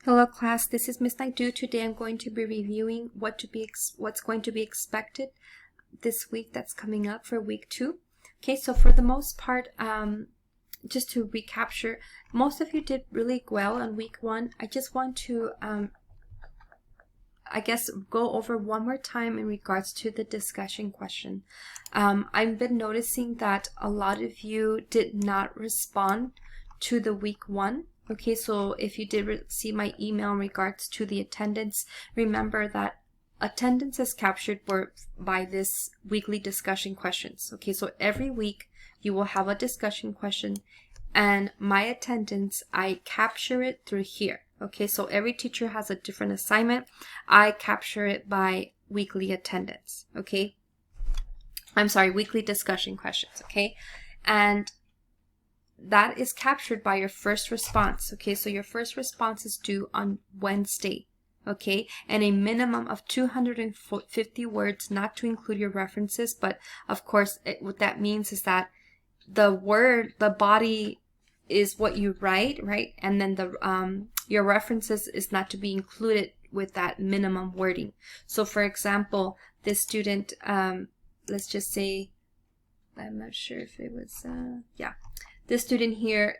Hello class, this is Miss Naidu. Today I'm going to be reviewing what's going to be expected this week that's coming up for week 2. Okay, so for the most part, just to recapture, most of you did really well on week 1. I just want to, go over one more time in regards to the discussion question. I've been noticing that a lot of you did not respond to the week 1. Okay, so if you did see my email in regards to the attendance, remember that attendance is captured by this weekly discussion questions. Okay, so every week you will have a discussion question, and my attendance, I capture it through here. Okay, so every teacher has a different assignment. I capture it by weekly attendance. Okay, I'm sorry, weekly discussion questions. Okay, and that is captured by your first response. Okay, so your first response is due on Wednesday. Okay, and a minimum of 250 words, not to include your references, but of course what that means is that the body is what you write, right? And then your references is not to be included with that minimum wording. So for example, this student, let's just say, I'm not sure if it was, this student here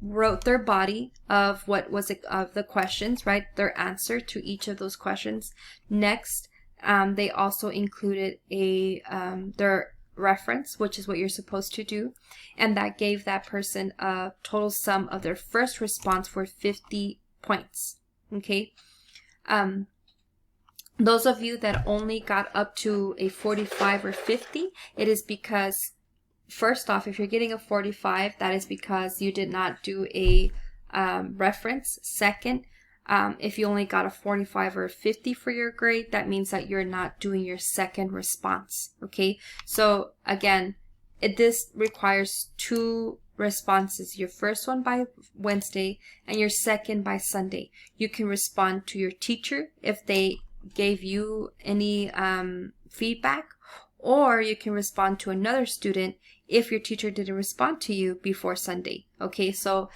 wrote their body of what was of the questions, right? Their answer to each of those questions. Next, they also included their reference, which is what you're supposed to do, and that gave that person a total sum of their first response for 50 points. Okay. Those of you that only got up to a 45 or 50, it is because, first off, if you're getting a 45, that is because you did not do a reference. Second, if you only got a 45 or a 50 for your grade, that means that you're not doing your second response. Okay, so again, this requires 2 responses. Your first one by Wednesday and your second by Sunday. You can respond to your teacher if they gave you any feedback, or you can respond to another student if your teacher didn't respond to you before Sunday. Okay, so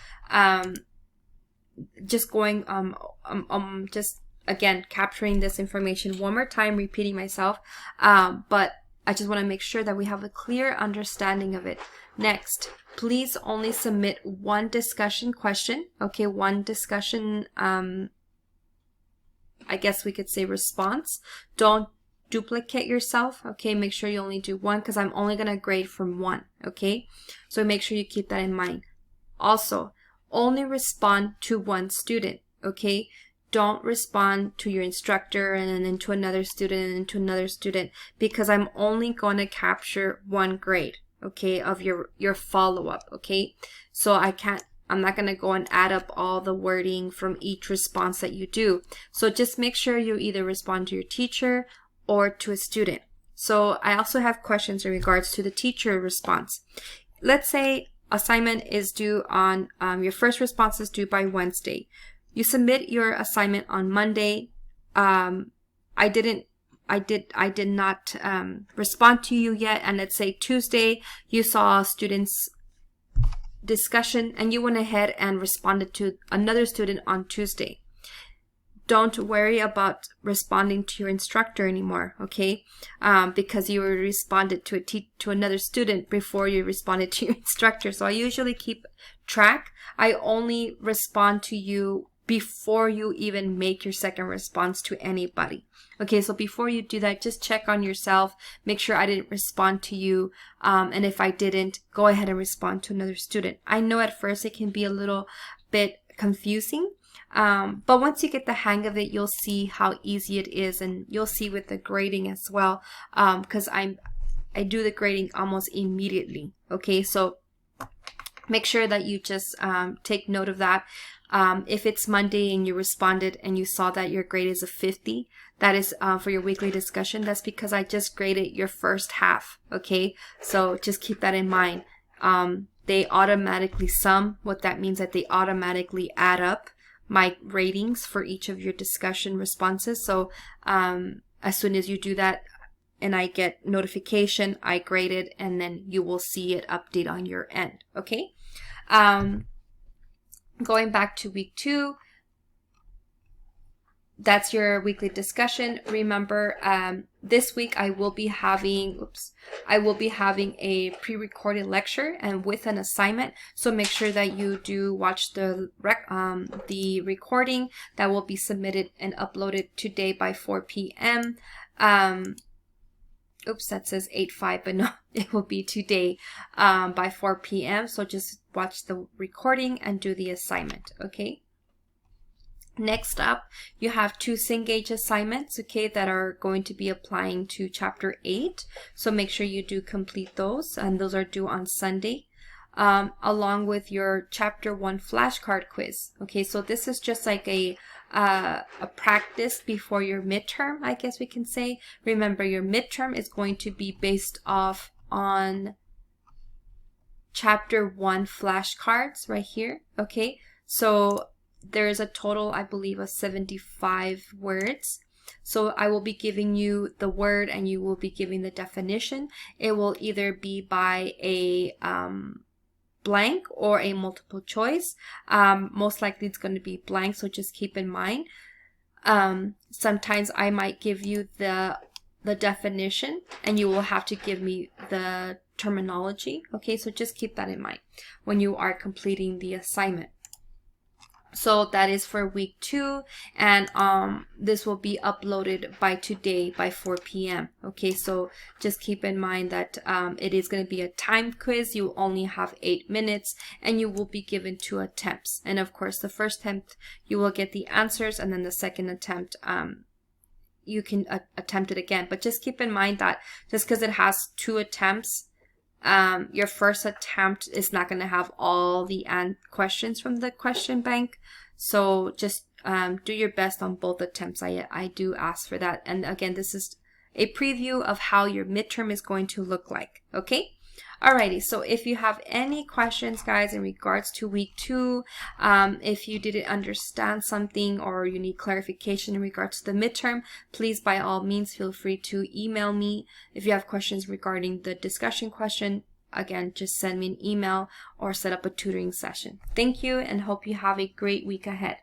just going just again capturing this information one more time, repeating myself, but I just want to make sure that we have a clear understanding of it. Next, please only submit one discussion question. Okay, one discussion I guess we could say response. Don't duplicate yourself. Okay, make sure you only do one, because I'm only going to grade from 1. Okay, so make sure you keep that in mind. Also, only respond to one student. Okay, don't respond to your instructor and then to another student and to another student, because I'm only going to capture 1 grade, okay, of your follow-up. Okay, so I'm not going to go and add up all the wording from each response that you do. So just make sure you either respond to your teacher or to a student. So I also have questions in regards to the teacher response. Let's say assignment is due on, your first response is due by Wednesday. You submit your assignment on Monday. I did not respond to you yet, and let's say Tuesday you saw students' discussion and you went ahead and responded to another student on Tuesday. Don't worry about responding to your instructor anymore, okay? Because you responded to another student before you responded to your instructor. So I usually keep track. I only respond to you before you even make your second response to anybody. Okay, so before you do that, just check on yourself. Make sure I didn't respond to you. And if I didn't, go ahead and respond to another student. I know at first it can be a little bit confusing. But once you get the hang of it, you'll see how easy it is, and you'll see with the grading as well, because I do the grading almost immediately. Okay, so make sure that you just take note of that. If it's Monday and you responded and you saw that your grade is a 50, that is for your weekly discussion. That's because I just graded your first half. Okay, so just keep that in mind. They automatically sum. What that means that they automatically add up my ratings for each of your discussion responses. So as soon as you do that and I get notification, I grade it, and then you will see it update on your end. Okay. Going back to week 2, that's your weekly discussion. Remember, this week I will be having, a pre-recorded lecture and with an assignment. So make sure that you do watch the recording that will be submitted and uploaded today by 4 p.m. Oops, that says 8/5, but no, it will be today by 4 p.m. So just watch the recording and do the assignment, okay? Next up, you have 2 Cengage assignments, okay, that are going to be applying to Chapter 8. So make sure you do complete those, and those are due on Sunday, along with your Chapter 1 flashcard quiz. Okay, so this is just like a practice before your midterm, I guess we can say. Remember, your midterm is going to be based off on Chapter 1 flashcards right here, okay? So there is a total, I believe, of 75 words. So I will be giving you the word and you will be giving the definition. It will either be by a blank or a multiple choice. Most likely it's going to be blank, so just keep in mind. Sometimes I might give you the definition and you will have to give me the terminology. Okay, so just keep that in mind when you are completing the assignment. So that is for week 2, and this will be uploaded by today by 4 p.m. Okay, so just keep in mind that it is going to be a timed quiz. You only have 8 minutes, and you will be given 2 attempts. And of course, the first attempt you will get the answers, and then the second attempt you can attempt it again. But just keep in mind that just because it has 2 attempts, your first attempt is not going to have all the questions from the question bank. So just do your best on both attempts. I do ask for that. And again, this is a preview of how your midterm is going to look like. Okay? Alrighty, so if you have any questions, guys, in regards to week 2, if you didn't understand something or you need clarification in regards to the midterm, please by all means feel free to email me. If you have questions regarding the discussion question, again, just send me an email or set up a tutoring session. Thank you and hope you have a great week ahead.